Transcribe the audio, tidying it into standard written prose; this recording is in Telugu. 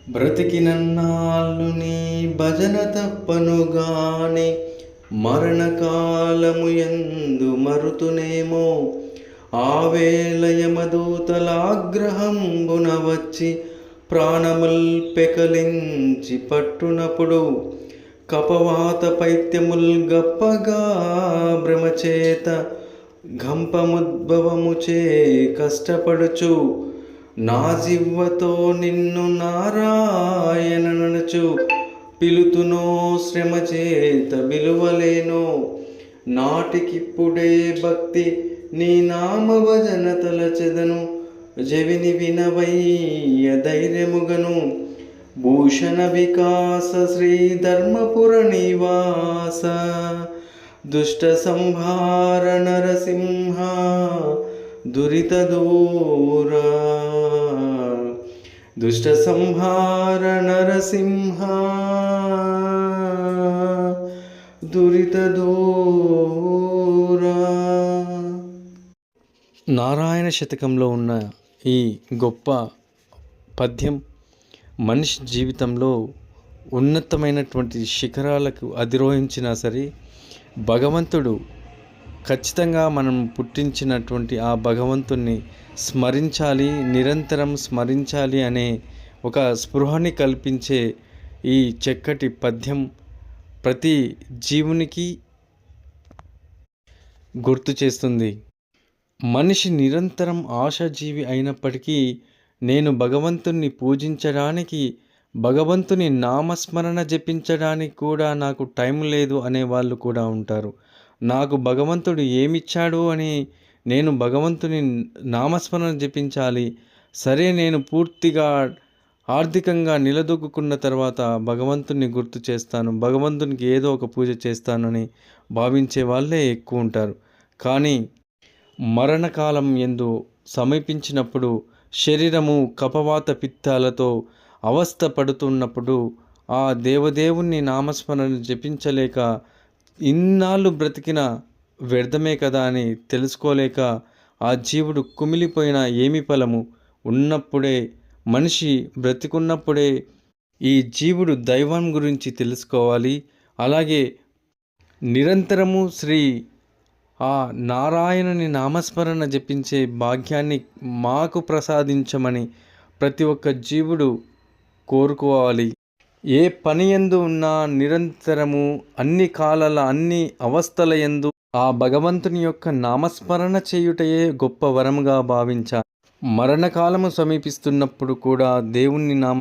బ్రతికినన్నాళ్ళు నీ భజన తప్పనుగాని మరణకాలము యందు మరుతునేమో. ఆవేళ యమదూతలాగ్రహంబున వచ్చి ప్రాణముల్ పెకలించి పట్టునప్పుడు కపవాత పైత్యముల్ గప్పగా భ్రమచేత గంపముద్భవముచే కష్టపడుచు నా జివ్వతో నిన్ను నారాయణ నడుచు పిలుతునో శ్రమ చేత విలువలేనో. నాటికిప్పుడే భక్తి నీ నామ భజన తలచెదను జవిని వినవయ్య ధైర్యముగను. భూషణ వికాస శ్రీ ధర్మపుర నివాస దుష్ట సంహార నరసింహ దురిత దూర. దుష్ట సంహార నరసింహ దురిత దూర. నారాయణ శతకంలో ఉన్న ఈ గొప్ప పద్యం మనిషి జీవితంలో ఉన్నతమైనటువంటి శిఖరాలకు అధిరోహించినా సరే భగవంతుడు ఖచ్చితంగా మనం పుట్టించినటువంటి ఆ భగవంతుణ్ణి స్మరించాలి, నిరంతరం స్మరించాలి అనే ఒక స్పృహని కల్పించే ఈ చక్కటి పద్యం ప్రతి జీవునికి గుర్తు చేస్తుంది. మనిషి నిరంతరం ఆశాజీవి అయినప్పటికీ నేను భగవంతుణ్ణి పూజించడానికి, భగవంతుని నామస్మరణ జపించడానికి కూడా నాకు టైం లేదు అనే వాళ్ళు కూడా ఉంటారు. నాకు భగవంతుడు ఏమిచ్చాడు అని నేను భగవంతుని నామస్మరణ జపించాలి, సరే నేను పూర్తిగా ఆర్థికంగా నిలదొక్కున్న తర్వాత భగవంతుని గుర్తు చేస్తాను, భగవంతునికి ఏదో ఒక పూజ చేస్తానని భావించే వాళ్ళే ఎక్కువ ఉంటారు. కానీ మరణకాలం యందు సమీపించినప్పుడు శరీరము కపవాత పిత్తాలతో అవస్థ పడుతున్నప్పుడు ఆ దేవదేవుణ్ణి నామస్మరణ జపించలేక ఇన్నాళ్ళు బ్రతికిన వ్యర్థమే కదా అని తెలుసుకోలేక ఆ జీవుడు కుమిలిపోయిన ఏమి ఫలము. ఉన్నప్పుడే మనిషి బ్రతికున్నప్పుడే ఈ జీవుడు దైవం గురించి తెలుసుకోవాలి. అలాగే నిరంతరము శ్రీ ఆ నారాయణుని నామస్మరణ జపించే భాగ్యాన్ని మాకు ప్రసాదించమని ప్రతి ఒక్క జీవుడు కోరుకోవాలి. ఏ పని యందు ఉన్నా నిరంతరము అన్ని కాలాల అన్ని అవస్థల యందు ఆ భగవంతుని యొక్క నామస్మరణ చేయుటయే గొప్ప వరముగా భావించాలి. మరణకాలము సమీపిస్తున్నప్పుడు కూడా దేవుని